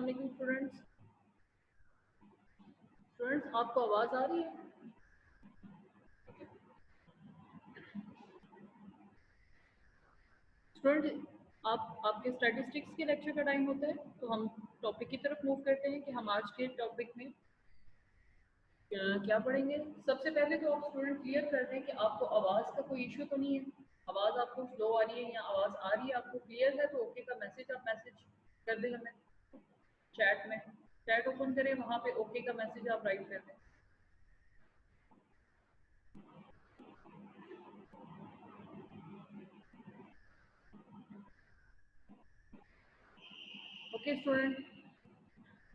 वालेकुम स्टूडेंट्स। आपको आवाज आ रही है? स्टूडेंट, आपके स्टैटिस्टिक्स के लेक्चर का टाइम होता है, तो हम टॉपिक की तरफ मूव करते हैं कि हम आज के टॉपिक में क्या पढ़ेंगे। सबसे पहले तो आप स्टूडेंट क्लियर कर दें कि आपको आवाज़ का कोई इशू तो नहीं है, आवाज़ आपको स्लो आ रही है या आवाज़ आ रही है आपको क्लियर है, तो ओके का मैसेज आप मैसेज कर दें हमें चैट में। चैट ओपन करें, वहाँ पे ओके का मैसेज आप राइट कर दें। Okay student,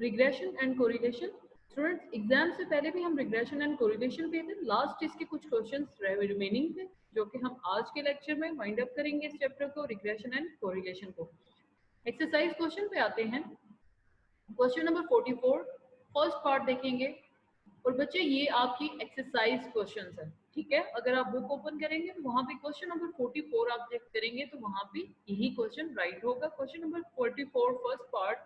regression and correlation. Students, exam से पहले भी हम रिग्रेशन एंड कोरिलेशन पे थे। लास्ट इसके कुछ क्वेश्चंस रिमेनिंग थे जो कि हम आज के लेक्चर में वाइंड अप करेंगे इस चैप्टर को, रिग्रेशन एंड कोरिलेशन को। एक्सरसाइज क्वेश्चन पे आते हैं। क्वेश्चन नंबर 44 फर्स्ट पार्ट देखेंगे। और बच्चे ये आपकी एक्सरसाइज क्वेश्चंस है, ठीक है। अगर आप बुक ओपन करेंगे तो वहाँ पे क्वेश्चन नंबर 44 आप चेक करेंगे तो वहाँ पे यही क्वेश्चन राइट होगा। Question number 44 first part,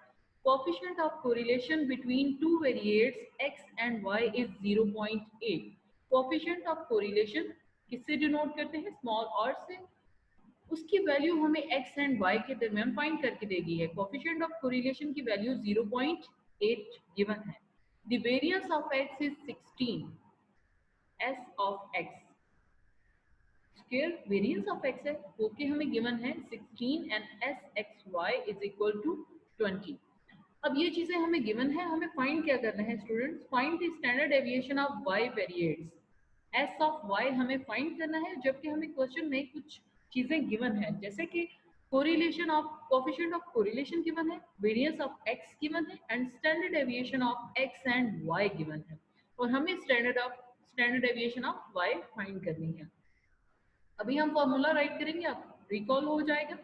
coefficient of correlation between two variates x and y is 0.8। Coefficient of correlation किससे डिनोट करते हैं? स्मॉल r से। उसकी वैल्यू हमें x एंड y के दरमियान फाइंड करके देगी है। कोएफिशिएंट ऑफ कोरिलेशन की वैल्यू 0.8 गिवन है। The variance of x is 16, s of x square variance of x है वो कि हमें गिवन है 16 and sxy is equal to 20। अब ये चीजें हमें गिवन है, हमें फाइंड क्या करना है students? Find the standard deviation of y वेरिएट्स। s of y हमें फाइंड करना है, जबकि हमें क्वेश्चन में कुछ चीजें गिवन है, जैसे कि correlation of coefficient of correlation given है, वेरिएंस ऑफ x गिवन है and standard deviation of x and y given है। और हमें standard deviation of y find करनी है। अभी हम फॉर्मूला राइट करेंगे, आप रिकॉल हो जाएगा।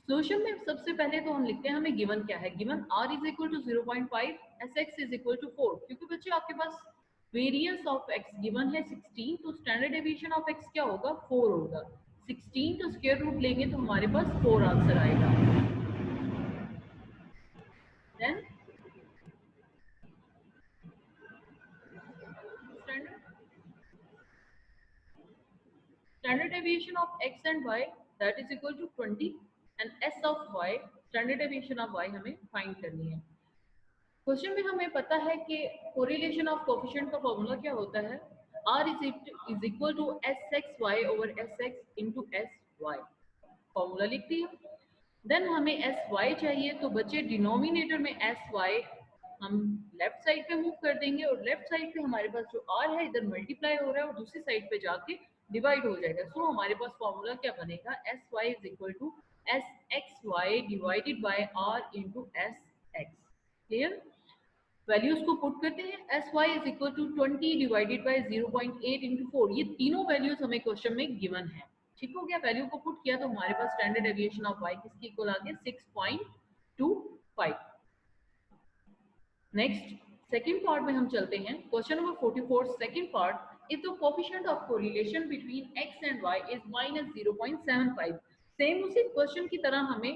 सोल्यूशन में सबसे पहले तो हम लिखते हैं हमें गिवन क्या है। Given r is equal to 0.5, sx is equal to 4। क्योंकि बच्चे आपके पास वेरिएंस ऑफ x गिवन है 16, तो स्टैंडर्ड डेविएशन ऑफ x क्या होगा? 4 होगा। 16 तो स्क्वायर रूट लेंगे तो हमारे पास 4 आंसर आएगा। Then standard deviation of x and y that is equal to 20 and s of y standard deviation of y हमें फाइंड करनी है। क्वेश्चन में हमें पता है कि कोरिलेशन ऑफ कोएफिशिएंट का फॉर्मूला क्या होता है? r is equal to sxy over sx into sy। Formula लिख दिया। देन हमें sy चाहिए, तो बच्चे डिनोमिनेटर में sy हम लेफ्ट साइड पे मूव कर देंगे और लेफ्ट साइड पे हमारे पास जो r है इधर मल्टीप्लाई हो रहा है और दूसरी साइड पे जाके डिवाइड हो जाएगा। सो हमारे पास फॉर्मूला क्या बनेगा? sy is equal to sxy divided by r into sx। Clear? Values को पुट करते हैं। sy is equal to 20 divided by 0.8 into 4। ये तीनों वैल्यूज हमें क्वेश्चन में गिवन है। ठीक हो गया? वैल्यू को पुट किया तो हमारे पास स्टैंडर्ड डेविएशन ऑफ y किसकी इक्वल आ गया? 6.25। नेक्स्ट सेकंड पार्ट में हम चलते हैं। Question number 44 second part, if the coefficient of correlation between x and y is -0.75। Same उसी क्वेश्चन की तरह हमें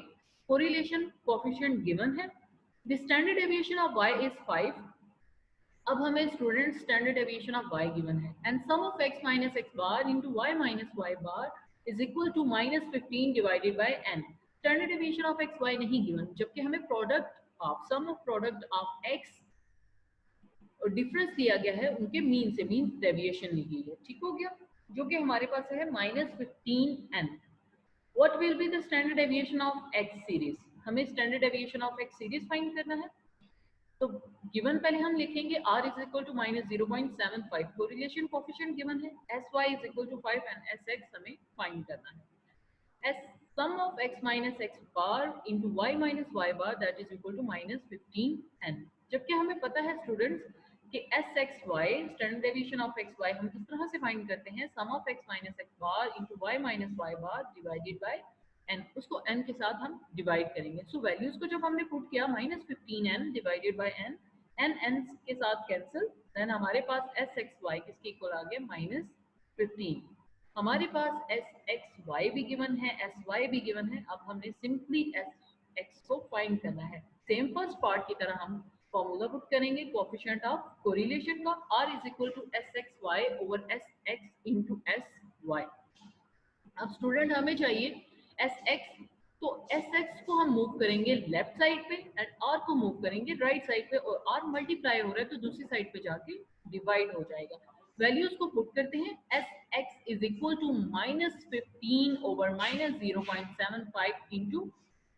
कोरिलेशन कोएफिशिएंट गिवन है। The standard deviation of y is 5। अब हमें student standard deviation of y given है and sum of x minus x bar into y minus Y bar is equal to -15 divided by n। Standard deviation of x y नहीं given, जबकि हमें product of sum of product of x और difference दिया गया है उनके mean से, mean deviation ली गई है। ठीक हो गया? जो कि हमारे पास है -15n। What will be the standard deviation of x series? हमें standard deviation of x series find करना है। तो गिवन पहले हम लिखेंगे r is equal to -0.75। Correlation coefficient given है sy is equal to 5 and sx हमें फाइंड करना है। s sum of x minus x bar into y minus Y bar that is equal to -15n। जबकि हमें पता है students कि sxy standard deviation of xy हम किस तरह से फाइंड करते हैं? Sum of x minus x bar into y minus Y bar divided by n। उसको n के साथ हम डिवाइड करेंगे। सो वैल्यूज को जब हमने पुट किया -15n divided by n, n के साथ कैंसिल, देन हमारे पास sxy किसके इक्वल आ गया? -15। हमारे पास sxy भी गिवन है, sy भी गिवन है। अब हमने सिंपली sx को फाइंड करना है। सेम फर्स्ट पार्ट की तरह हम फॉर्मूला पुट करेंगे कोएफिशिएंट ऑफ कोरिलेशन का, r is equal to S X Y over S X into S Y. अब स्टूडेंट हमें चाहिए एस एक्स, तो एस एक्स को हम मूव करेंगे लेफ्ट साइड पे एंड आर को मूव करेंगे राइट साइड पे, और आर मल्टीप्लाई हो रहा है तो दूसरी साइड पे जाके डिवाइड हो जाएगा। वैल्यूज को पुट करते हैं, S X is equal to -15 over -0.75 into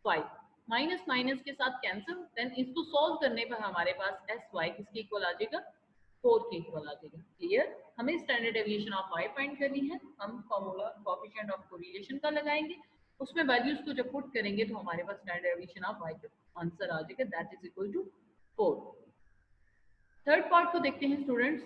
5, minus minus के साथ कैंसिल, देन इसको सॉल्व करने पर हमारे पास एस वाई किसके इक्वल आ जाएगा, 4 के इक्वल आ जाएगा। क्लियर, हमें standard deviation of y find करनी है, हम फॉर्मूला कोएफिशिएंट ऑफ कोरिलेशन का लगाएंगे, उसमें वैल्यूज को जब पुट करेंगे तो हमारे पास स्टैंडर्ड डेविएशन ऑफ y का आंसर आ जाएगा, that is equal to 4। Third part को देखते हैं students,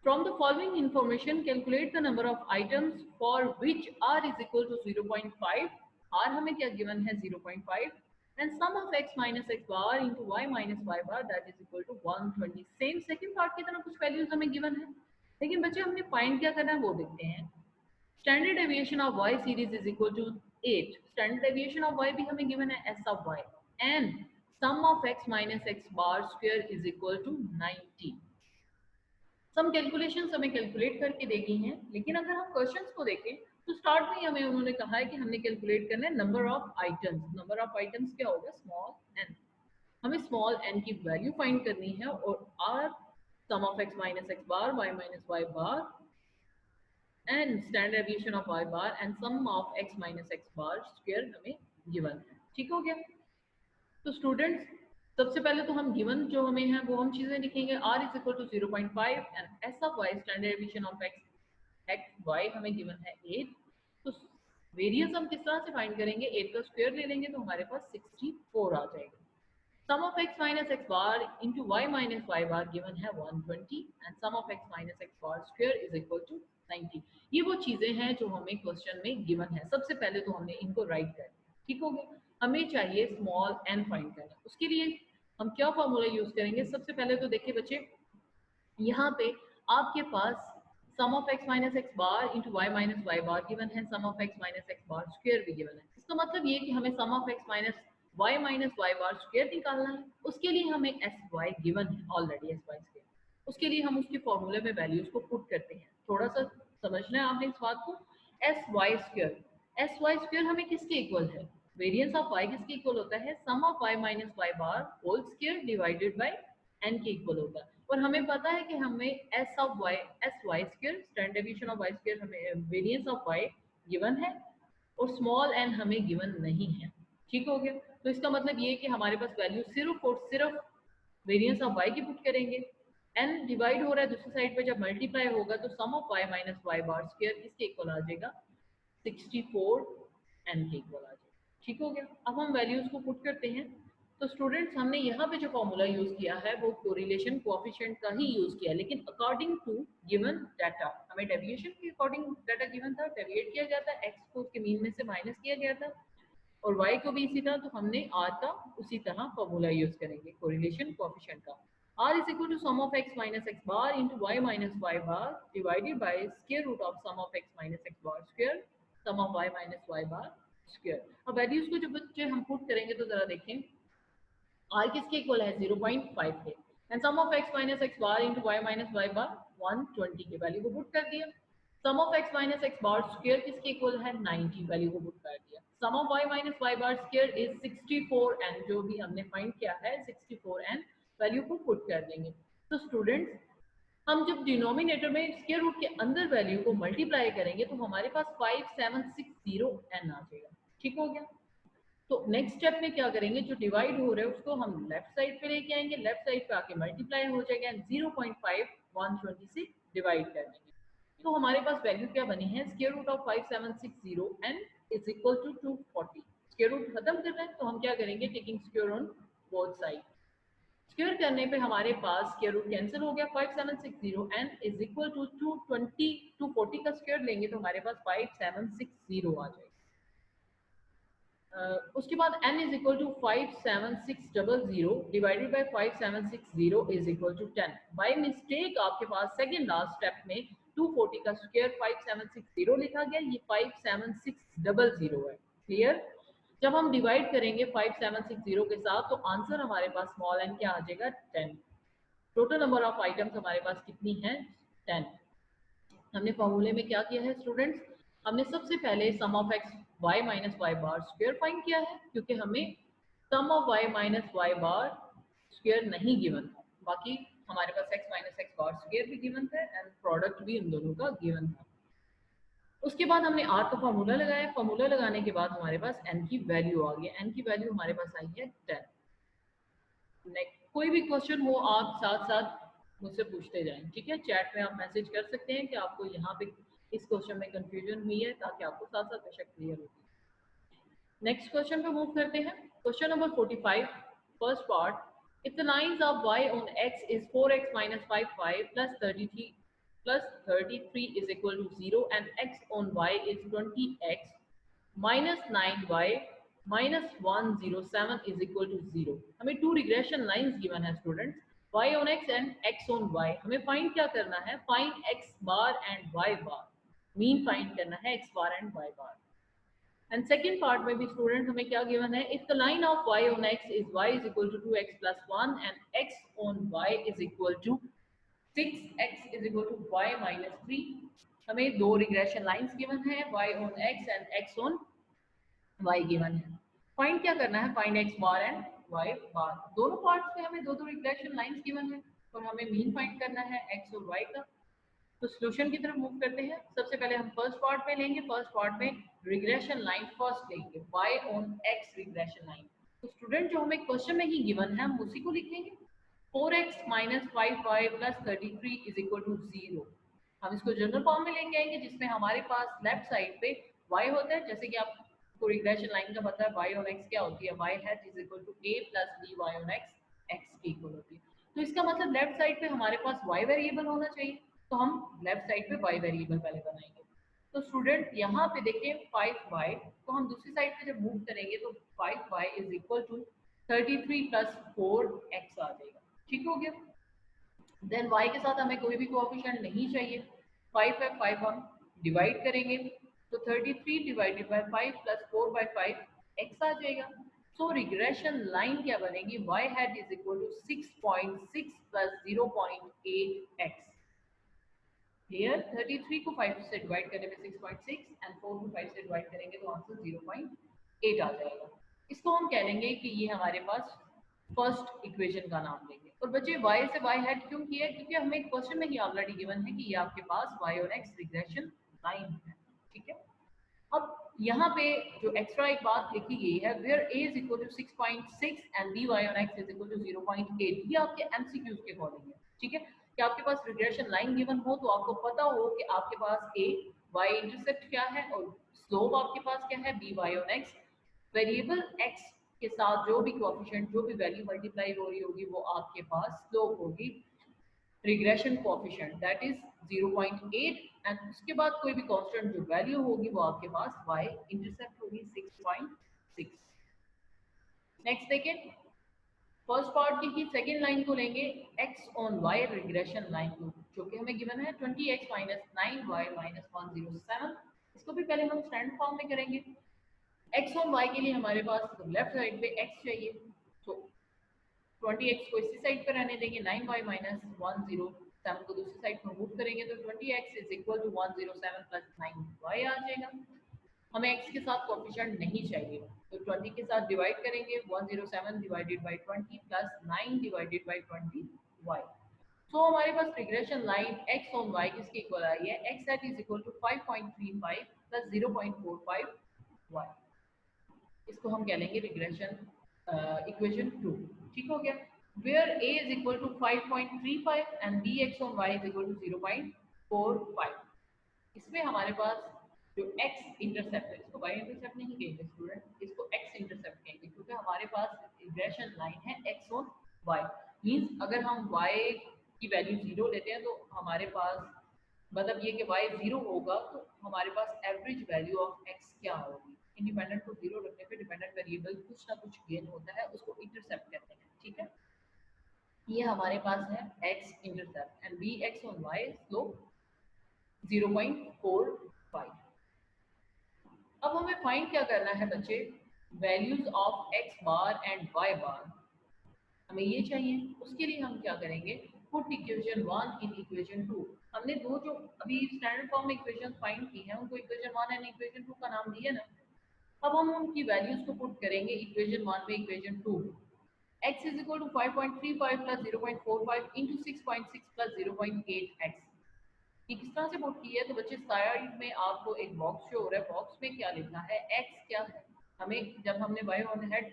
from the following information calculate the number of items for which r is equal to 0.5, r हमें क्या गिवन है 0.5, and sum of x minus x bar into y minus y bar that is equal to 120। Same second part की तरह कुछ values हमें given है, लेकिन बच्चे हमने फाइंड क्या करना है वो देखते हैं। Standard deviation of y series is equal to 8, standard deviation of y भी हमें गिवन है s of y, and sum of x minus x bar square is equal to 90। Some calculations हमें कैलकुलेट करके दे गई हैं, लेकिन अगर हम क्वेश्चंस को देखें तो स्टार्ट में ही हमें उन्होंने कहा है कि हमने कैलकुलेट करना है number of items. Number of items क्या होगा, स्मॉल एन, हमें स्मॉल एन की वैल्यू फाइंड करनी है, और r sum of x minus x bar y minus Y bar and standard deviation of y bar and sum of x minus x bar square हमें given है। ठीक हो गया। तो स्टूडेंट्स सबसे पहले तो हम गिवन जो हमें है वो हम चीजें लिखेंगे, r is equal to 0.5 and s of y standard deviation of x y हमें गिवन है 8। तो वेरिएंस हम किस तरह से फाइंड करेंगे, 8 का स्क्वायर ले लेंगे तो हमारे पास 64 आ जाएगा। Sum of x minus x bar into Y minus Y bar given है 120 and sum of x minus x bar square is equal to 90। ये वो चीजें हैं जो हमें क्वेश्चन में गिवन है। सबसे पहले तो हमने इनको राइट कर दिया, ठीक हो गया। हमें चाहिए स्मॉल n फाइंड करना, उसके लिए हम क्या फॉर्मूला यूज करेंगे। सबसे पहले तो देखिए बच्चे, यहाँ पे आपके पास sum of x minus x bar into Y minus Y bar given है, sum of x minus x bar square भी गिवन है। इसका मतलब ये कि हमें sum of x minus Y bar square निकालना है। उसके लिए हमें एस वाई गिवन है ऑलरेडी, एस वाई स्क्वायर, उसके लिए हम उसके फॉर्मूले में वैल्यूज को पुट करते हैं। थोड़ा सा समझना है आपने इस बात को। एस वाई स्क्वायर हमें किसके इक्वल है, वेरिएंस ऑफ y किसके इक्वल होता है, sum of y minus Y bar whole square divided by n के इक्वल होता है। और हमें पता है कि हमें S Y square standard deviation of y square हमें वेरिएंस ऑफ y गिवन है, और स्मॉल n हमें गिवन नहीं है। ठीक हो गया। तो इसका मतलब ये है कि हमारे पास वैल्यू सिर्फ और सिर्फ वेरिएंस ऑफ y की पुट करेंगे। n डिवाइड हो रहा है दूसरी साइड पे, जब मल्टीप्लाई होगा तो sum of y minus Y bar square किसके इक्वल आ जाएगा, 64 n के इक्वल आ जाएगा। ठीक हो गया। अब हम वैल्यूज को पुट करते हैं। तो स्टूडेंट्स हमने यहाँ पे जो फॉर्मूला यूज किया है वो कोरिलेशन कोएफिशिएंट का ही यूज किया है, लेकिन अकॉर्डिंग टू गिवन डाटा, हमें डेविएशन के अकॉर्डिंग डाटा गिवन था, डेविएट किया गया था, x को उसके मीन में से माइनस किया गया था, और y को भी इसी तरह, तो हमने r का उसी तरह फॉर्मूला यूज करेंगे कोरिलेशन कोएफिशिएंट का। r is equal to sum of x minus x bar into y minus y bar divided by square root of sum of x minus x bar square sum of y minus y bar square। अब values को जो बच्चे हम put करेंगे तो जरा देखें, r किसके इक्वल है 0.5 के, and sum of x minus x bar into Y minus Y bar 120 के, वैल्यू को पुट कर दिया। Sum of x minus x bar square किसके इक्वल है 90, वैल्यू को पुट कर दिया। Sum of y minus Y bar square is 64 N, जो भी हमने फाइंड किया है 64 एन, वैल्यू को पुट कर देंगे। तो स्टूडेंट्स हम जब डिनोमिनेटर में स्क्वायर रूट के अंदर वैल्यू को मल्टीप्लाई करेंगे तो हमारे पास 5760 एन आ जाएगा। ठीक हो गया। तो नेक्स्ट स्टेप में क्या करेंगे, जो डिवाइड हो रहा है उसको हम लेफ्ट साइड पे लेके आएंगे, लेफ्ट साइड पे आके मल्टीप्लाई हो जाएगा एंड 0.5 120 से डिवाइड कर देंगे। तो हमारे पास वैल्यू क्या बनी है, square root of 5760 and is equal to 240। Square root खत्म कर रहे हैं तो हम क्या करेंगे, taking square on both side, square करने पे हमारे पास स्क्वायर रूट कैंसिल हो गया, 5760 एंड इज इक्वल टू 220, 240 का स्क्वायर लेंगे तो हमारे पास 5760 आ जाएगा। उसके बाद n is equal to 57600 divided by 5760 is equal to 10। By mistake आपके पास सेकंड लास्ट स्टेप में 240 का स्क्वायर 5760 लिखा गया, ये 57600 है। क्लियर। जब हम डिवाइड करेंगे 5760 के साथ तो आंसर हमारे पास स्मॉल n क्या आ जाएगा 10। टोटल नंबर ऑफ आइटम्स हमारे पास कितनी है 10। हमने फॉर्मूले में क्या किया है स्टूडेंट्स, हमने सबसे पहले sum of x Y minus Y bar square find किया है, क्योंकि हमें sum of Y minus Y bar square नहीं गिवन था, बाकी हमारे पास X minus x bar square भी गिवन था एंड प्रोडक्ट भी इन दोनों का गिवन था। उसके बाद हमने आर का फॉर्मूला लगाया, फॉर्मूला लगाने के बाद हमारे पास एन की वैल्यू आ गई, एन की वैल्यू हमारे पास आई है 10। नेक्स्ट कोई भी क्वेश्चन हो आप साथ साथ मुझसे पूछते जाएं, ठीक है, चैट में आप मैसेज कर सकते हैं कि आपको यहाँ पे इस क्वेश्चन में कंफ्यूजन हुई है, ताकि आपको साथ साथ बेशक क्लियर हो। नेक्स्ट क्वेश्चन पे मूव करते हैं। Question number 45 first part, if the lines of y on x is 4x minus 55 plus 33 is equal to 0 and x on y is 20x minus 9y minus 107 is equal to 0। हमें to regression lines given है students, y on x and x on y। हमें find क्या करना है, find x bar and y bar, mean find करना है x bar and y bar. And second part में भी स्टूडेंट हमें क्या गिवन है, if the line of y on x is y is equal to 2x plus 1 and x on y is equal to 6x is equal to y minus 3। हमें दो regression lines given है, y on x and x on y given है। Find क्या करना है, find x bar and y बार। दोनों parts में हमें दो दो रिग्रेशन लाइंस गिवन है और हमें मीन फाइंड करना है x और y का। तो सॉल्यूशन की तरफ मूव करते हैं। सबसे पहले हम फर्स्ट पार्ट में लेंगे, फर्स्ट पार्ट में रिग्रेशन लाइन फर्स्ट लेंगे, y on x regression line. तो स्टूडेंट जो हमें क्वेश्चन में ही गिवन है हम उसी को लिखेंगे, 4x minus 5y plus 33 is equal to 0। हम इसको जनरल फॉर्म में लेके आएंगे जिसमें हमारे पास लेफ्ट साइड पे y होता है, जैसे कि आपको रिग्रेशन लाइन का पता है y on x क्या होती है, y hat is equal to a plus b y on x, x की इक्वल होती है। तो इसका मतलब लेफ्ट साइड पे हमारे पास y वेरिएबल होना चाहिए, तो हम लेफ्ट साइड पे y वेरिएबल पहले बनाएंगे। तो स्टूडेंट यहाँ पे देखिए 5y, तो हम दूसरी साइड पे जब मूव करेंगे तो 5y is equal to 33 plus 4x आ जाएगा, ठीक हो गया। देन y के साथ हमें कोई भी कोएफिशिएंट नहीं चाहिए, 5 है 5 हम डिवाइड करेंगे तो 33 divided by 5 plus 4 by 5 x आ जाएगा। सो रिग्रेशन लाइन क्या बनेगी, y hat is equal to 6.6 plus 0.8 x। Here 33 को 5 से डिवाइड करने पे 6.6 एंड 4 को 5 से डिवाइड करेंगे तो आंसर 0.8 आ जाएगा। इसको हम कह लेंगे कि ये हमारे पास फर्स्ट इक्वेशन का नाम लेंगे। और बच्चे y से y हैट क्यों किया है, क्योंकि हमें क्वेश्चन में ही ऑलरेडी गिवन है कि ये आपके पास y और x रिग्रेशन लाइन है, ठीक है। अब यहाँ पे जो एक्स्ट्रा एक बात लिखी गई है, where a is equal to 6.6 and b y on x is equal to 0.8, ये आपके एमसीक्यूज के अकॉर्डिंग है, ठीक है। कि आपके पास रिग्रेशन लाइन गिवन हो तो आपको पता हो कि आपके पास a y इंटरसेप्ट क्या है और स्लोप आपके पास क्या है b y on x। Variable x के साथ जो भी कोएफिशिएंट, जो भी वैल्यू मल्टीप्लाई हो रही होगी वो आपके पास स्लोप होगी, regression coefficient that is 0.8 and उसके बाद कोई भी कांस्टेंट जो वैल्यू होगी वो आपके पास y इंटरसेप्ट होगी 6.6। नेक्स्ट देखिए, फर्स्ट पार्ट की सेकंड लाइन को लेंगे x on y regression line को, जो कि हमें गिवन है 20x minus 9y minus 107। इसको भी पहले हम स्टैंडर्ड फॉर्म में करेंगे। x ऑन y के लिए हमारे पास लेफ्ट साइड पे x चाहिए, तो 20x को इसी साइड पर रहने देंगे, 9y minus 107 को दूसरी साइड पर मूव करेंगे तो 20x is equal to 107 plus 9y आ जाएगा। हमें x के साथ कोएफिशिएंट नहीं चाहिए, तो 20 के साथ डिवाइड करेंगे, 107 divided by 20 plus 9 divided by 20y। So हमारे पास regression line x on y किसकी इक्वल आई है, x hat is equal to 5.35 plus 0.45y। इसको हम कह लेंगे रिग्रेशन इक्वेशन 2, ठीक हो गया। Where a is equal to 5.35 and bx on y is equal to 0.45। इसमें हमारे पास जो x इंटरसेप्ट है, इसको y इंटरसेप्ट नहीं कहेंगे स्टूडेंट, इसको x इंटरसेप्ट कहेंगे, क्योंकि हमारे पास रिग्रेशन लाइन है x ऑन y। मींस अगर हम y की वैल्यू 0 लेते हैं तो हमारे पास मतलब ये कि y 0 होगा तो हमारे पास एवरेज वैल्यू ऑफ x क्या होगी। इंडिपेंडेंट को 0 रखने पे डिपेंडेंट वेरिएबल कुछ ना कुछ गेन होता है, उसको इंटरसेप्ट कहते हैं, ठीक है। ये हमारे पास है x intercept and bx on y slope 0.45। अब हमें फाइंड क्या करना है बच्चे, values of X bar and Y bar, हमें ये चाहिए। उसके लिए हम क्या करेंगे, पुट इक्वेशन 1 इन इक्वेशन 2। हमने दो जो अभी स्टैंडर्ड फॉर्म में इक्वेशन फाइंड की हैं उनको इक्वेशन 1 एंड इक्वेशन 2 का नाम दिया ना। अब हम उनकी वैल्यूज को पुट करेंगे इक्वेशन 1 में equation 2। x is equal to 5.35 plus 0.45 into 6.6 plus 0.8x। ये किस तरह से पुट की है, तो बच्चे साइड में आपको एक बॉक्स शो हो रहा है, बॉक्स में क्या लिखा है, x क्या है। हमें जब हमने y on head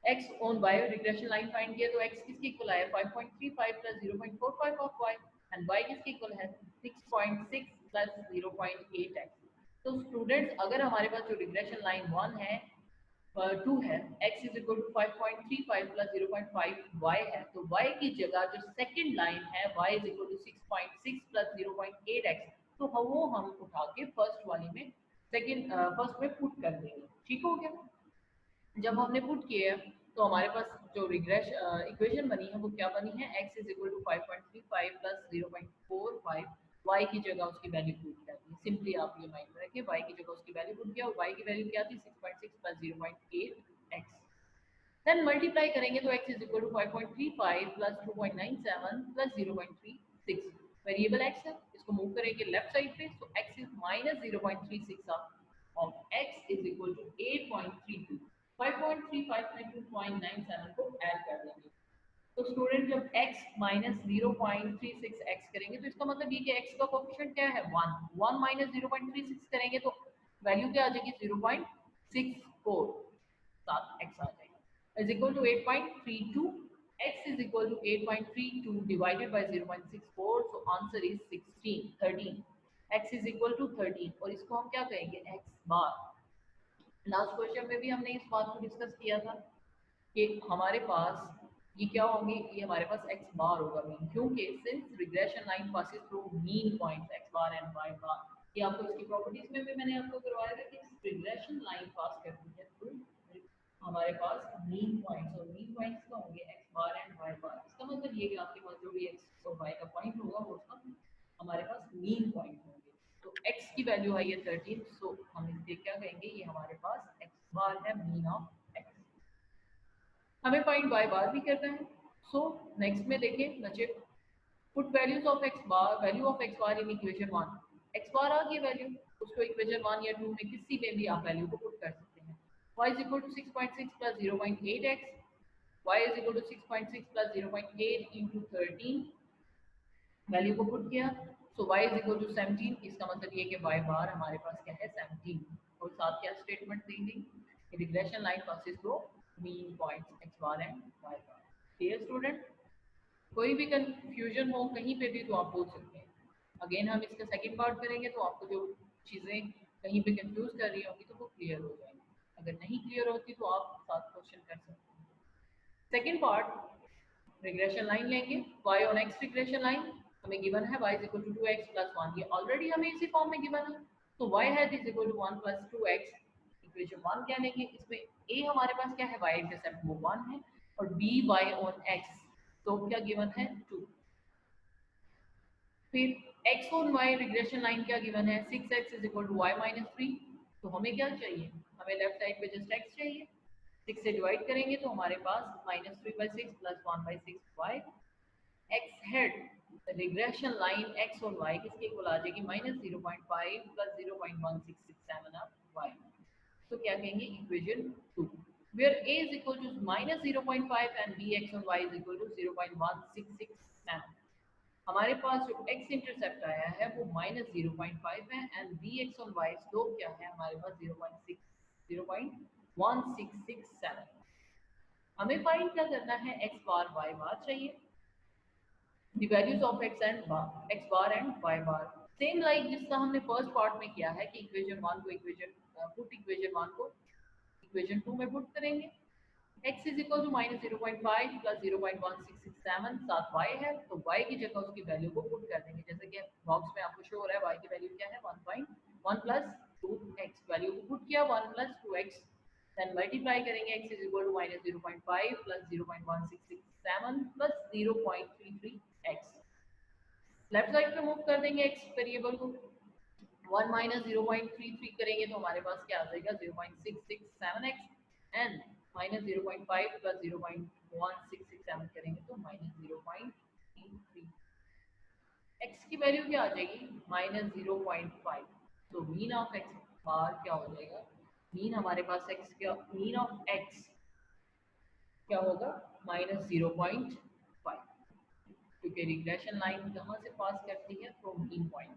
x on y regression line find किया तो x किसके इक्वल आया 5.35 plus 0.45 of y and y किसके इक्वल है 6.6 प्लस 0.8x। तो स्टूडेंट्स अगर हमारे पास जो रिग्रेशन लाइन 1 है 2 है, x is equal to 5.35 plus 0.5 y है, तो y की जगह जो सेकंड लाइन है y is equal to 6.6 plus 0.8x, तो वो हम उठा के फर्स्ट वाली में सेकंड फर्स्ट में पुट कर देंगे। ठीक हो गया। जब हमने पुट किया तो हमारे पास जो रिग्रेश इक्वेशन बनी है वो क्या बनी है, x is equal to 5.35 plus 0.45, y की जगह उसकी वैल्यू पुट कर दी। सिंपली आप ये माइंड में रखें, y की जगह उसकी वैल्यू पुट किया और y की वैल्यू क्या थी 6.6 प्लस 0.8x। देन मल्टीप्लाई करेंगे तो x is equal to 5.35 plus 2.97 plus 0.36। Variable x है, इसको मूव करेंगे लेफ्ट साइड पे, तो x is minus 0.36 of x is equal to 8.32। 5.35 में 2.97 को ऐड कर देंगे। तो स्टूडेंट जब x माइनस 0.36x करेंगे तो इसका मतलब ये कि x का कोफिशिएंट क्या है 1, 1 माइनस 0.36 करेंगे तो वैल्यू क्या आ जाएगी 0.64, 7x आ जाएगा, is equal to 8.32। x is equal to 8.32 divided by 0.64, so answer is 16, 13। x is equal to 13 और इसको हम क्या कहेंगे x बार। लास्ट क्वेश्चन में भी हमने इस बात को डिस्कस किया था कि हमारे पास ये क्या होंगे, ये हमारे पास x बार होगा मीन, क्योंकि since regression line passes through mean points x bar and y बार। ये आपको इसकी प्रॉपर्टीज में भी मैंने आपको करवाया था कि रिग्रेशन लाइन पास करती है थ्रू हमारे पास मीन पॉइंट्स, और मीन पॉइंट्स का होंगे x बार एंड y बार। इसका मतलब ये कि आपके पास जो भी x और y का पॉइंट होगा वो उसका हमारे पास मीन पॉइंट होंगे। तो x की वैल्यू आई है 13, सो हम इससे क्या कहेंगे, ये हमारे पास x बार है, मीन ऑफ x। हमें फाइंड y बार भी करना है। सो नेक्स्ट में देखें बच्चे, put values of x bar, value of x bar in equation 1। x बार आ गई वैल्यू, उसको इक्वेशन 1 या 2 में किसी में भी आप वैल्यू को पुट कर सकते हैं। y is equal to 6.6 plus 0.8x, y is equal to 6.6 plus 0.8 into 13, value को पुट किया, सो y इज इक्वल टू 17। इसका मतलब ये कि y बार हमारे पास क्या है 17, और साथ क्या स्टेटमेंट दी गई, regression line passes through mean points x bar and y bar. Clear student, कोई भी कंफ्यूजन हो कहीं पे भी तो आप पूछ सकते हैं। अगेन हम इसका सेकंड पार्ट करेंगे तो आपको जो चीज़ें कहीं पे कंफ्यूज कर रही होंगी तो वो क्लियर हो जाएंगी, अगर नहीं क्लियर होती तो आप साथ क्वेश्चन कर सकते हैं। सेकंड पार्ट, रिग्रेशन लाइन लेंगे, y on x regression line हमें गिवन है y is equal to 2x plus 1, ये ऑलरेडी हमें इसी फॉर्म में गिवन है, तो y hat is equal to 1 plus 2x। Equation 1 क्या लेंगे, इसमें a हमारे पास क्या है, y इंटरसेप्ट वो 1 है, और b y ऑन x तो क्या गिवन है 2। फिर x on y regression line क्या गिवन है 6x is equal to y minus 3, तो हमें क्या चाहिए, हमें लेफ्ट साइड पे जस्ट x चाहिए, 6 से डिवाइड करेंगे तो हमारे पास minus 3/6 plus 1/6y। x head regression line x और y किसके इक्वल आ जाएगी माइनस 0.5 प्लस 0.1667 ऑफ y, तो क्या कहेंगे equation 2, where a is equal to minus 0.5 and bx on y is equal to 0.1667। हमारे पास जो x इंटरसेप्ट आया है वो माइनस 0.5 है and bx on y slope क्या है हमारे पास 0.1667। हमें फाइंड क्या करना है, x बार y बार चाहिए, the values of x bar and y bar। Same like जिसका हमने फर्स्ट पार्ट में किया है कि इक्वेशन 1 को इक्वेशन 1 को इक्वेशन 2 में पुट करेंगे। x is equal to minus 0.5 plus 0.1667, साथ y है तो y की जगह उसकी वैल्यू को पुट कर देंगे, जैसे कि बॉक्स में आपको शो हो रहा है y की वैल्यू क्या है 1.1 प्लस 2x, वैल्यू को पुट किया 1 प्लस 2x, देन मल्टीप्लाई करेंगे x is equal to minus 0.5 plus 0.1667 plus 0.33x, left side पे मूव कर देंगे x वेरिएबल को, 1 माइनस 0.33 करेंगे तो हमारे पास क्या आ जाएगा 0.667x, एन माइनस 0.5 प्लस 0.1667 करेंगे तो माइनस 0.3। एक्स की वैल्यू क्या आ जाएगी माइनस 0.5। तो मीन ऑफ एक्स बार क्या हो जाएगा, मीन हमारे पास एक्स क्या, मीन ऑफ एक्स क्या होगा माइनस 0.5, क्योंकि रिग्रेशन लाइन कहाँ से पास करती है फ्रॉम मीन पॉइंट।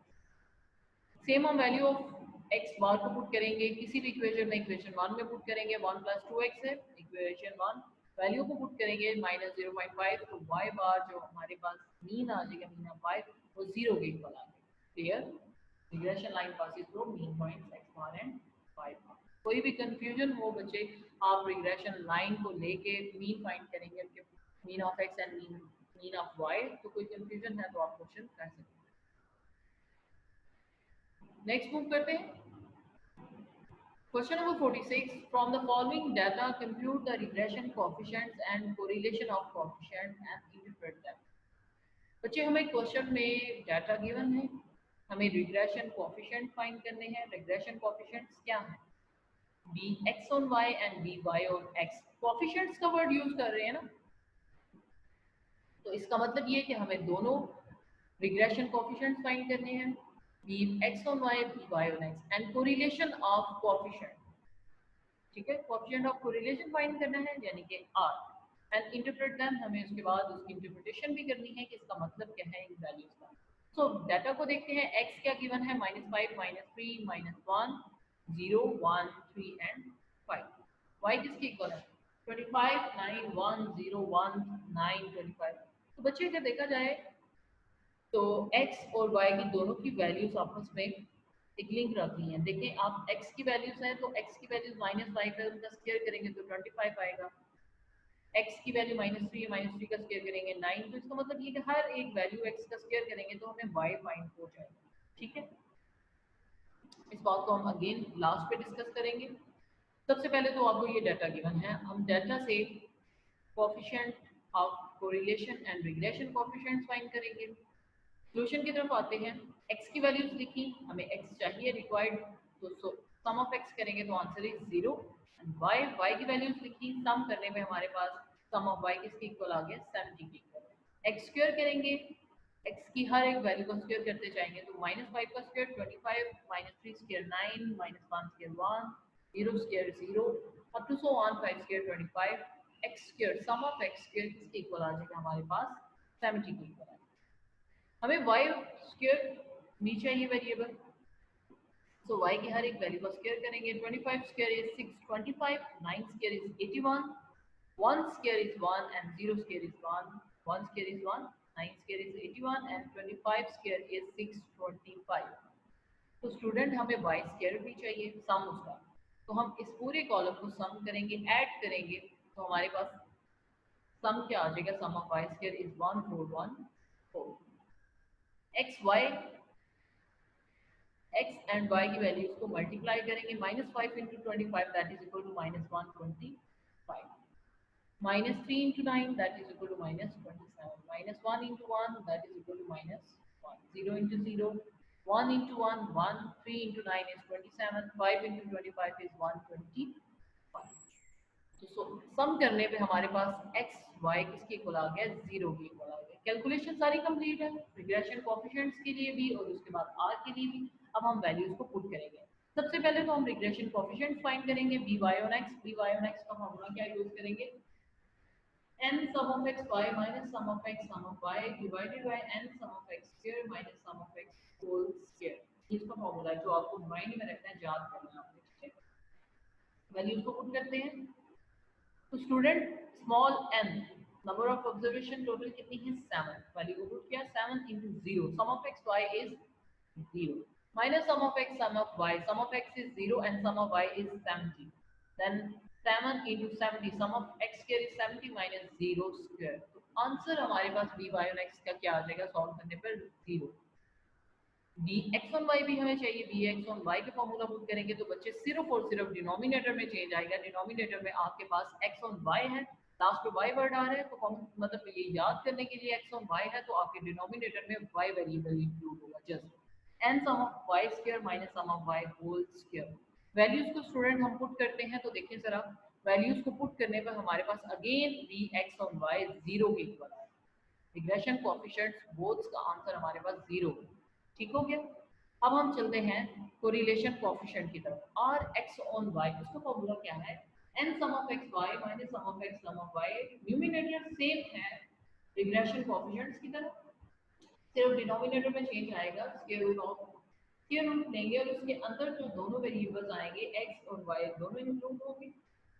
सेम हम वैल्यू ऑफ एक्स बार को पुट करेंगे किसी भी इक्वेशन में, इक्वेशन 1 में पुट करेंगे 1 प्लस 2x है, इक्वेशन 1 वैल्यू को पुट करेंगे माइनस 0.5, तो y बार जो हमारे पास मीन आ जाएगा, मीन ऑफ y वो 0 के इक्वल आ जाएगा। Clear, regression line passes from mean points x bar and y बार। कोई भी कंफ्यूजन हो बच्चे, आप रिग्रेशन लाइन को लेके मीन फाइंड करेंगे, mean of x and mean of y, तो कोई कंफ्यूजन है तो आप क्वेश्चन कर सकते हैं। नेक्स्ट मूव करते हैं। Question number 46. From the following data, compute the regression coefficients and correlation of coefficients and interpret them. बच्चे हमें क्वेश्चन में डाटा गिवन है, हमें रिग्रेशन कोएफिशिएंट फाइंड करने हैं। रिग्रेशन कोएफिशिएंट्स क्या हैं, b x on y and b y on x. Coefficients का वर्ड यूज कर रहे हैं ना, तो इसका मतलब ये है कि हमें दोनों रिग्रेशन कोएफिशिएंट्स फाइंड करने हैं, b x on y b y on x, and correlation of coefficient. ठीक है, कोएफिशिएंट ऑफ कोरिलेशन फाइंड करना है यानी कि आर, एंड इंटरप्रेट देम, हमें उसके बाद उसकी इंटरप्रिटेशन भी करनी है कि इसका मतलब क्या है इन वैल्यूज का। सो डाटा को देखते हैं। एक्स क्या गिवन है -5 -3 -1 0 1 3 एंड 5। वाई किसके इक्वल है 25 9 1 0 1 9 25। तो बच्चे अगर देखा जाए तो x और y की दोनों की वैल्यूज आपस में एक लिंक रखनी है। देखें आप x की वैल्यूज हैं तो x की वैल्यूज -5 है, उनका स्क्वायर करेंगे तो 25 आएगा। x की वैल्यू -3 है, -3 का स्क्वायर करेंगे 9, तो इसका मतलब ये कि हर एक वैल्यू x का स्क्वायर करेंगे तो हमें y फाइंड हो जाएगा। ठीक है, इस बात को हम अगेन लास्ट पे डिस्कस करेंगे। सबसे पहले तो आपको ये डाटा गिवन है, हम डाटा से coefficient of correlation and regression coefficients find करेंगे। सॉल्यूशन की तरफ आते हैं। x की वैल्यूज लिखी, हमें x चाहिए रिक्वायर्ड, तो सम ऑफ x करेंगे तो आंसर इज 0। एंड y की वैल्यूज लिखी, सम करने में हमारे पास सम ऑफ y किसके इक्वल आ गया 70 के इक्वल। x स्क्वायर करेंगे, x की हर एक वैल्यू का स्क्वायर करते जाएंगे तो -5 का square 25 -3 square 9 -1 square 1 0 square 0 up to so on 5 square 25। x square sum of x square किसके इक्वल आ जाएगा हमारे पास 70 के इक्वल। हमें y स्क्वायर भी चाहिए वेरिएबल, सो y की हर एक वैल्यू का स्क्वायर करेंगे। 25 square is 625, 9 square is 81, 1 square is 1 and 0 square is 1, 1 square is 1, 9 square is 81 and 25 square is 625। तो स्टूडेंट हमें y स्क्वायर भी चाहिए, सम उसका, तो हम इस पूरे कॉलम को सम करेंगे, ऐड करेंगे, तो हमारे पास सम क्या आ जाएगा, sum of y square is 1414। x and y की वैल्यूज को मल्टीप्लाई करेंगे, -5 into 25 that is equal to -125, -3 into 9 that is equal to -27, -1 into 1 that is equal to -1, 0 into 0 1 into 1 1, 3 into 9 is 27, 5 into 25 is 125। तो सम करने पे हमारे पास x y किसके equal आ गया 0 के इक्वल आ गया। कैलकुलेशन सारी कंप्लीट है रिग्रेशन कोएफिशिएंट्स के लिए भी और उसके बाद r के लिए भी। अब हम वैल्यूज को पुट करेंगे। सबसे पहले तो हम रिग्रेशन कोएफिशिएंट्स फाइंड करेंगे, by on x का फॉर्मूला क्या यूज करेंगे, n sum of x y minus sum of x sum of y divided by n sum of x square minus sum of x whole square। इसका formula है जो आपको mind में रखना है, याद करना है आपने। ठीक है, वैल्यूज को पुट करते हैं। तो student small n number of observation total कितनी है 7, वैल्यू को पुट किया 7 into 0 sum of x y is 0 minus sum of x sum of x is 0 and sum of y is 70, then 7 into 70 sum of x square is 70 minus 0 square। तो answer हमारे पास by on x का क्या आ जाएगा solve करने पर 0। x on y भी हमें चाहिए, x on y के फॉर्मूला पुट करेंगे तो बच्चे सिर्फ और सिर्फ डिनोमिनेटर में चेंज आएगा। डिनोमिनेटर में आपके पास x on y है, लास्ट पे y वर्ड आ रहा है, तो मतलब ये याद करने के लिए x on y है तो आपके डिनोमिनेटर में y वेरिएबल इंक्लूड होगा। Just n sum of y square minus sum of y whole square. Values को स्टूडेंट हम पुट करते हैं तो देखिए जरा वैल्यूज को पुट करने पर हमारे पास अगेन वी एक्स और वाई जीरो के इक्वल आए। रिग्रेशन कोएफिशिएंट्स बोथ का आंसर हमारे पास जीरो है। ठीक हो गया। अब हम चलते हैं कोरिलेशन कोएफिशिएंट की तरफ। आर एक्स ऑन वाई, उसका फॉर्मूला क्या है? N sum of x Y minus sum of x sum of y. Numerator same है रिग्रेशन कोएफिशिएंट्स की तरफ, सिर्फ डिनोमिनेटर में चेंज आएगा। स्क्वायर रूट लेंगे और उसके अंदर जो दोनों वेरिएबल्स आएंगे एक्स और वाई दोनों इंक्लूड होंगे।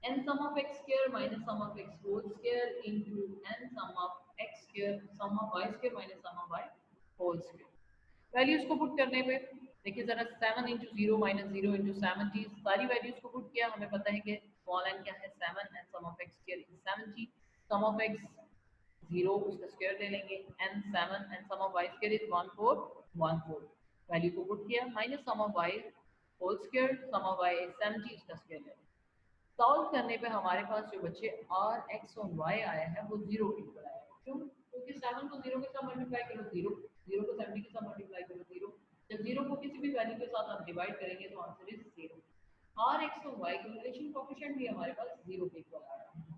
n sum of x square minus sum of x whole square into n sum of x square sum of y square minus sum of y whole square. Values को put करने पे देखिए जरा 7 into zero minus zero into 70, सारी values को put किया, हमें पता है कि स्मॉल n क्या है 7 and sum of x square is 70, sum of x 0 उसका स्क्वायर ले लेंगे n 7 and sum of y square is 1414। Value को पुट किया minus sum of y whole square sum of y is 70 उसका square ले लेंगे। सॉल्व करने पे हमारे पास जो बच्चे आर एक्स और वाई आया है वो जीरो के इक्वल आया है। क्यों? क्योंकि 7 को जीरो के साथ मल्टीप्लाई करो जीरो, जीरो को 70 के साथ मल्टीप्लाई करो जीरो, जब जीरो को किसी भी वैल्यू के साथ आप डिवाइड करेंगे तो answer is zero. R x और वाई का रिलेशन कोएफिशिएंट भी हमारे पास जीरो के इक्वल आ रहा है।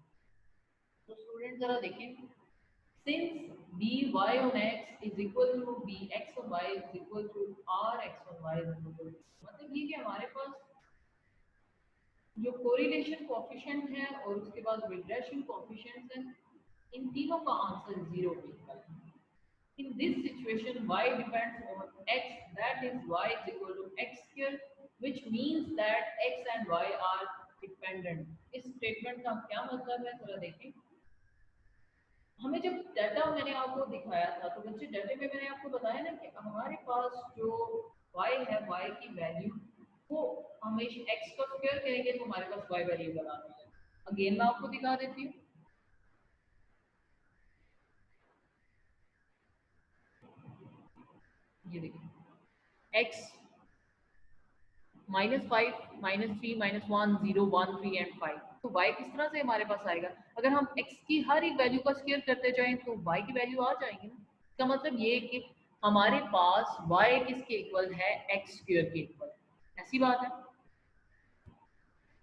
तो स्टूडेंट जरा देखें, since b y on x is equal to b x on y is equal to r x on y is equal to, मतलब ये कि हमारे पास जो कोरिलेशन कोएफिशिएंट है और उसके बाद रिग्रेशन कोएफिशिएंट्स हैं, इन तीनों का आंसर जीरो के इक्वल है। In this situation, y depends on x, that is y is equal to x square, which means that x and y are dependent. इस स्टेटमेंट का क्या मतलब है जरा देखें। हमें जब डाटा मैंने आपको दिखाया था तो बच्चे डाटे में मैंने आपको बताया ना कि हमारे पास जो y है, y की वैल्यू वो हमेशा x का स्क्वायर करेंगे तो हमारे पास y वेरिएबल आ रही है। अगेन मैं आपको दिखा देती हूँ, ये देखिए x -5 -3 -1 0 1 3 एंड 5, तो y किस तरह से हमारे पास आएगा? अगर हम x की हर एक वैल्यू का स्क्वायर करते जाएं तो y की वैल्यू आ जाएगी ना। इसका मतलब ये है कि हमारे पास y किसके इक्वल है? x स्क्वायर के इक्वल। ऐसी बात है,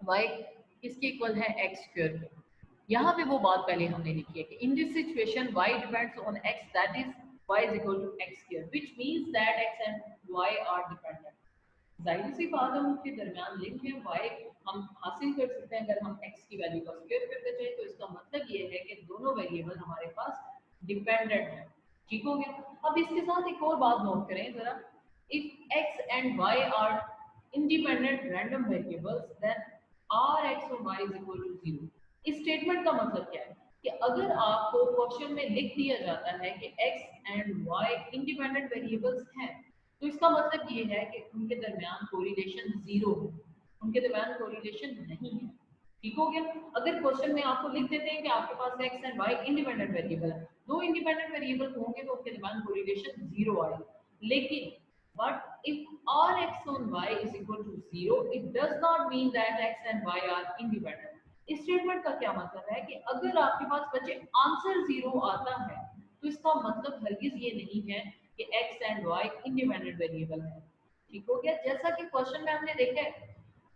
y किसके इक्वल है? x स्क्वायर के। यहाँ पे वो बात पहले हमने लिखी है कि in this situation y depends on x, that is y is equal to x square, which means that x and y are dependent. जाहिर सी बात है उनके दरमियान लिंक है, y हम हासिल कर सकते हैं अगर हम x की वैल्यू का स्क्वायर करते जाए, तो इसका मतलब ये है कि दोनों वेरिएबल हमारे पास डिपेंडेंट है। ठीक हो गया। अब इसके साथ एक और बात नोट करें जरा, if x and y are independent random variables then rx और y is equal to 0। इस स्टेटमेंट का मतलब क्या है कि अगर आपको क्वेश्चन में लिख दिया जाता है कि x and y independent variables हैं तो इसका मतलब ये है कि उनके दरमियान कोरिलेशन जीरो है, उनके दरमियान कोरिलेशन नहीं है। ठीक हो गया। अगर क्वेश्चन में आपको लिख देते हैं कि आपके पास x and y independent variable है, दो इंडिपेंडेंट वेरिएबल होंगे तो उनके दरमियान कोरिलेशन जीरो आएगी। लेकिन but if rx on y is equal to 0, it does not mean that x and y are independent। इस स्टेटमेंट का क्या मतलब है कि अगर आपके पास बच्चे आंसर जीरो आता है तो इसका मतलब हरगिज ये नहीं है कि x and y independent variable है। ठीक हो गया। जैसा कि क्वेश्चन में हमने देखा है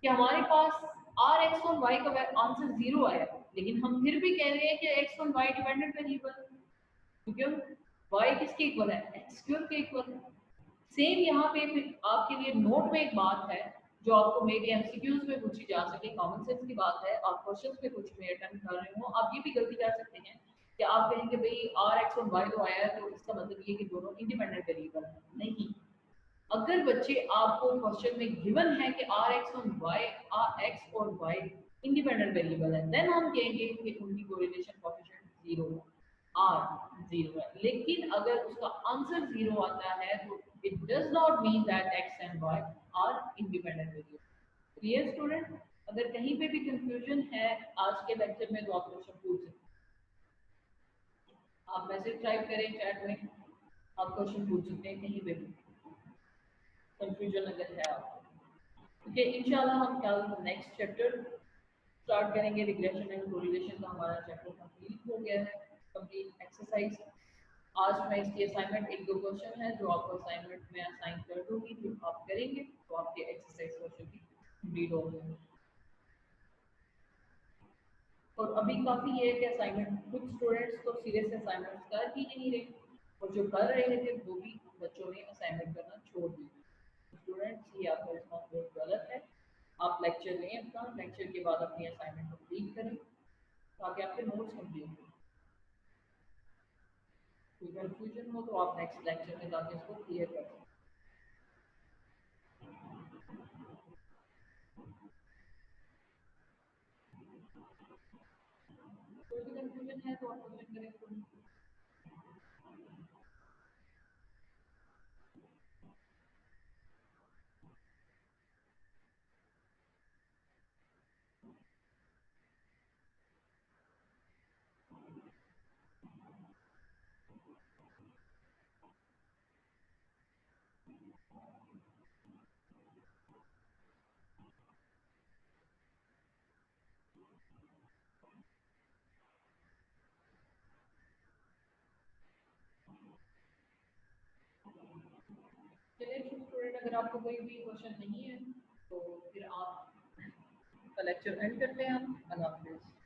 कि हमारे पास आर एक्स और वाई का आंसर जीरो आया, लेकिन हम फिर भी कह रहे हैं कि एक्स और वाई डिपेंडेंट वेरिएबल है, क्योंकि वाई किसके इक्वल है? एक्स स्क्वायर के इक्वल है। सेम यहाँ पे आपके लिए नोट में एक बात है जो आपको मे बी एमसीक्यूज में पूछी जा सके, कॉमन सेंस की बात है, आप क्वेश्चंस पे कुछ में अटेम्प्ट कर रहे हो, आप ये भी गलती कर सकते हैं कि आप कहेंगे भाई आर एक्स और वाई तो आया है तो इसका मतलब ये कि दोनों इंडिपेंडेंट वेरिएबल है। नहीं, अगर बच्चे आपको क्वेश्चन में गिवन है कि आर एक्स और वाई, आर एक्स और वाई इंडिपेंडेंट वेरिएबल है, देन हम कहेंगे कि उनकी correlation coefficient zero or zero है। लेकिन अगर उसका आंसर जीरो आता है तो it does not mean that x and y are independent variable. Clear student? अगर कहीं पे भी कंफ्यूजन है आज के लेक्चर में तो आप क्वेश्चन पूछ सकते हैं, आप मैसेज टाइप करें चैट में, आप क्वेश्चन पूछ सकते हैं कहीं पे भी कंफ्यूजन अगर है आपको। ठीक है, इंशाल्लाह हम कल नेक्स्ट चैप्टर स्टार्ट करेंगे। रिग्रेशन एंड कोरिलेशन का हमारा चैप्टर कंप्लीट हो गया है, कंप्लीट एक्सरसाइज। आज मैं इसकी असाइनमेंट एक दो क्वेश्चन है जो आपको असाइनमेंट में असाइन कर दूंगी, जो आप करेंगे तो आपके एक्सरसाइज क्वेश्चन भी कंप्लीट हो गए। और अभी काफ़ी ये है कि असाइनमेंट कुछ स्टूडेंट्स तो सीरियस असाइनमेंट्स कर ही नहीं रहे, और जो कर रहे थे वो भी बच्चों ने असाइनमेंट करना छोड़ दिया। स्टूडेंट्स, ये आपका रिस्पॉन्स बहुत गलत है। आप लेक्चर लें अपना, लेक्चर के बाद अपनी असाइनमेंट कंप्लीट करें ताकि आपके नोट्स कंप्लीट हो। कोई कन्फ्यूजन हो तो आप नेक्स्ट लेक्चर में जाके इसको क्लियर कर सकते हैं। कोई भी कन्फ्यूजन है तो आप क्वेश्चन करें। चलिए स्टूडेंट, अगर आपको कोई भी क्वेश्चन नहीं है तो फिर आप का लेक्चर एंड करते हैं हम। अल्लाह हाफिज़।